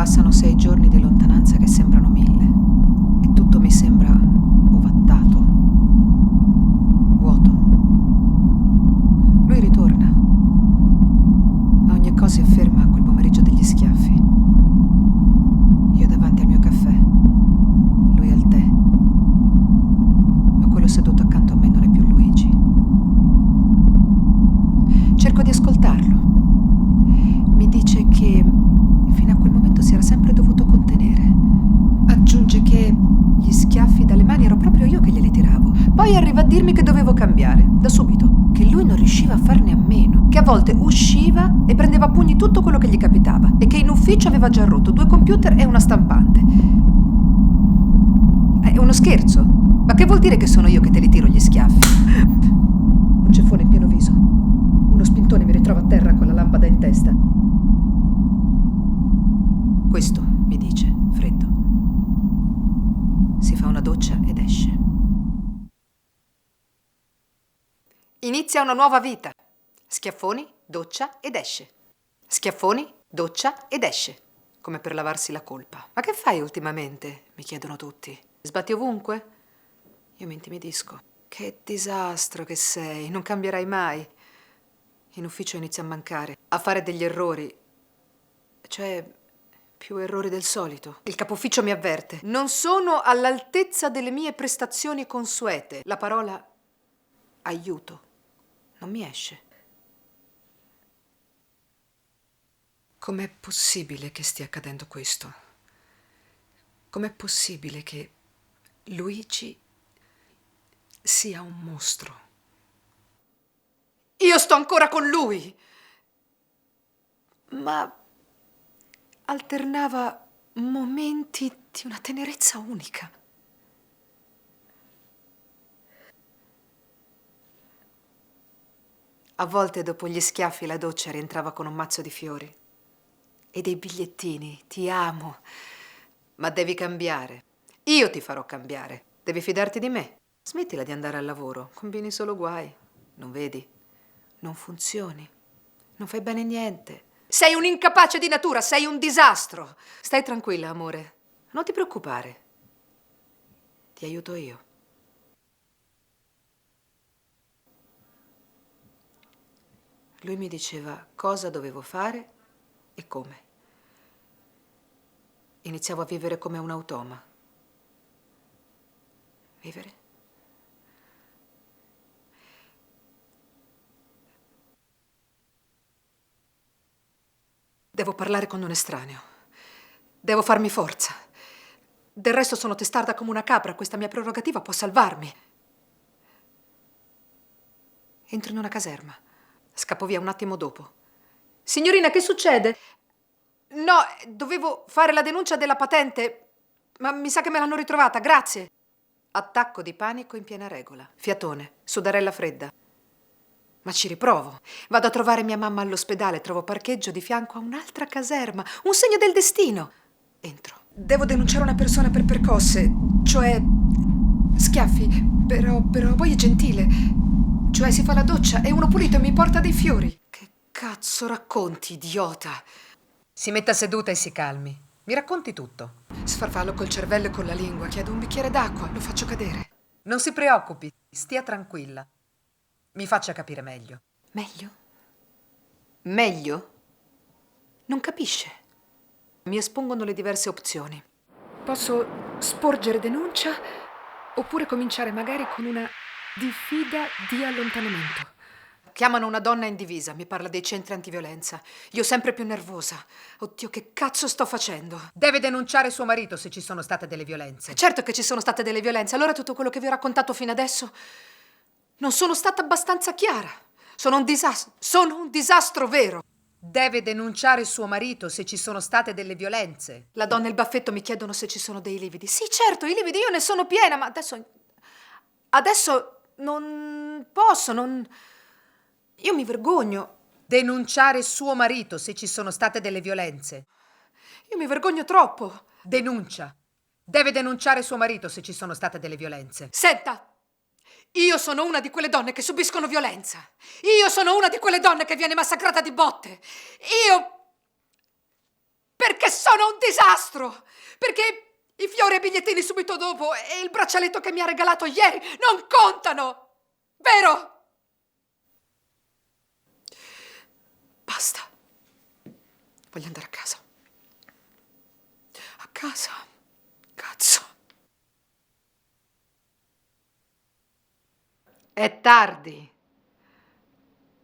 Passano 6 giorni di lontananza che sembrano 1000 e tutto mi sembra ovattato, vuoto. Lui ritorna, ma ogni cosa è ferma a quel pomeriggio degli schiaffi. Io davanti al mio caffè, lui al tè, ma quello seduto accanto a me non è più Luigi. Cerco di ascoltarlo. Mi dice che fino a quel momento si era sempre dovuto contenere. Aggiunge che gli schiaffi dalle mani ero proprio io che glieli tiravo. Poi arriva a dirmi che dovevo cambiare, da subito, che lui non riusciva a farne a meno, che a volte usciva e prendeva a pugni tutto quello che gli capitava e che in ufficio aveva già rotto 2 computer e una stampante. È uno scherzo? Ma che vuol dire che sono io che te li tiro gli schiaffi? Un ceffone in pieno viso. Uno spintone mi ritrova a terra con la lampada in testa. Questo, mi dice, freddo. Si fa una doccia ed esce. Inizia una nuova vita. Schiaffoni, doccia ed esce. Schiaffoni, doccia ed esce. Come per lavarsi la colpa. Ma che fai ultimamente? Mi chiedono tutti. Sbatti ovunque? Io mi intimidisco. Che disastro che sei, non cambierai mai. In ufficio inizio a mancare, a fare degli errori. Cioè, più errori del solito. Il capufficio mi avverte. Non sono all'altezza delle mie prestazioni consuete. La parola aiuto non mi esce. Com'è possibile che stia accadendo questo? Com'è possibile che Luigi sia un mostro? Io sto ancora con lui! Ma alternava momenti di una tenerezza unica. A volte dopo gli schiaffi la doccia rientrava con un mazzo di fiori e dei bigliettini. Ti amo, ma devi cambiare. Io ti farò cambiare. Devi fidarti di me. Smettila di andare al lavoro, combini solo guai. Non vedi? Non funzioni. Non fai bene niente. Sei un incapace di natura, sei un disastro. Stai tranquilla, amore. Non ti preoccupare. Ti aiuto io. Lui mi diceva cosa dovevo fare e come. Iniziavo a vivere come un automa. Vivere? Devo parlare con un estraneo. Devo farmi forza. Del resto sono testarda come una capra, questa mia prerogativa può salvarmi. Entro in una caserma. Scappo via un attimo dopo. Signorina, che succede? No, dovevo fare la denuncia della patente, ma mi sa che me l'hanno ritrovata, grazie. Attacco di panico in piena regola. Fiatone, sudarella fredda. Ma ci riprovo. Vado a trovare mia mamma all'ospedale, trovo parcheggio di fianco a un'altra caserma. Un segno del destino. Entro. Devo denunciare una persona per percosse, cioè schiaffi, però poi è gentile. Cioè si fa la doccia e uno pulito e mi porta dei fiori. Che cazzo racconti, idiota? Si metta seduta e si calmi. Mi racconti tutto. Sfarfallo col cervello e con la lingua, chiedo un bicchiere d'acqua, lo faccio cadere. Non si preoccupi, stia tranquilla. Mi faccia capire meglio. Meglio? Meglio? Non capisce. Mi espongono le diverse opzioni. Posso sporgere denuncia oppure cominciare magari con una diffida di allontanamento. Chiamano una donna in divisa, mi parla dei centri antiviolenza. Io sempre più nervosa. Oddio, che cazzo sto facendo? Deve denunciare suo marito se ci sono state delle violenze. Certo che ci sono state delle violenze. Allora tutto quello che vi ho raccontato fino adesso non sono stata abbastanza chiara. Sono un disastro. Sono un disastro vero. Deve denunciare suo marito se ci sono state delle violenze. La donna e il baffetto mi chiedono se ci sono dei lividi. Sì, certo, i lividi io ne sono piena, ma adesso non posso, non... Io mi vergogno. Denunciare suo marito se ci sono state delle violenze. Io mi vergogno troppo. Denuncia. Deve denunciare suo marito se ci sono state delle violenze. Senta! Io sono una di quelle donne che subiscono violenza. Io sono una di quelle donne che viene massacrata di botte. Io... Perché sono un disastro! Perché i fiori e i bigliettini subito dopo e il braccialetto che mi ha regalato ieri non contano! Vero? Basta. Voglio andare a casa. A casa. Cazzo. È tardi.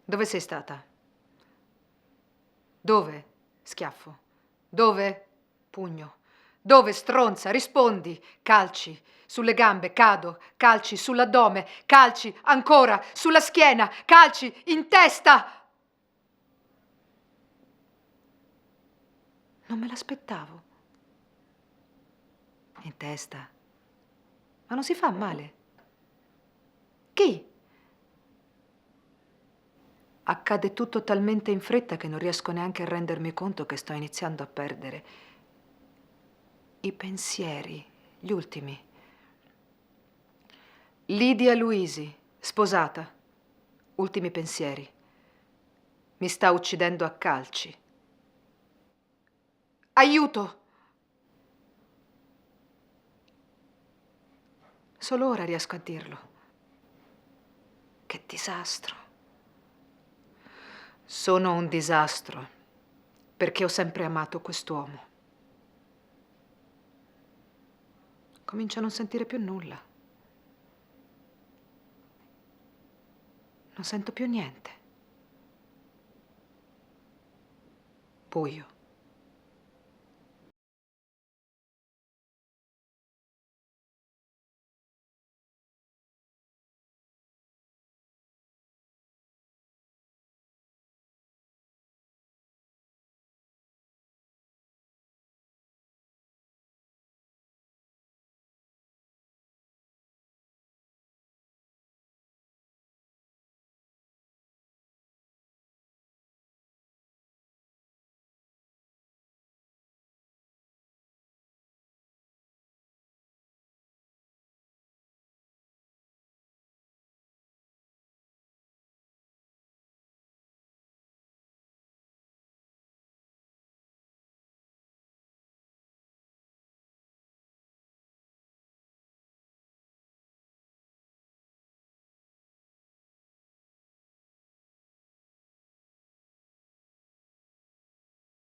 Dove sei stata? Dove? Schiaffo. Dove? Pugno. Dove, stronza? Rispondi. Calci. Sulle gambe, cado. Calci sull'addome. Calci ancora. Sulla schiena. Calci in testa. Non me l'aspettavo. In testa. Ma non si fa male. Chi? Accade tutto talmente in fretta che non riesco neanche a rendermi conto che sto iniziando a perdere i pensieri, gli ultimi. Lidia Luisi, sposata. Ultimi pensieri. Mi sta uccidendo a calci. Aiuto! Solo ora riesco a dirlo. Che disastro. Sono un disastro perché ho sempre amato quest'uomo. Comincio a non sentire più nulla. Non sento più niente. Buio.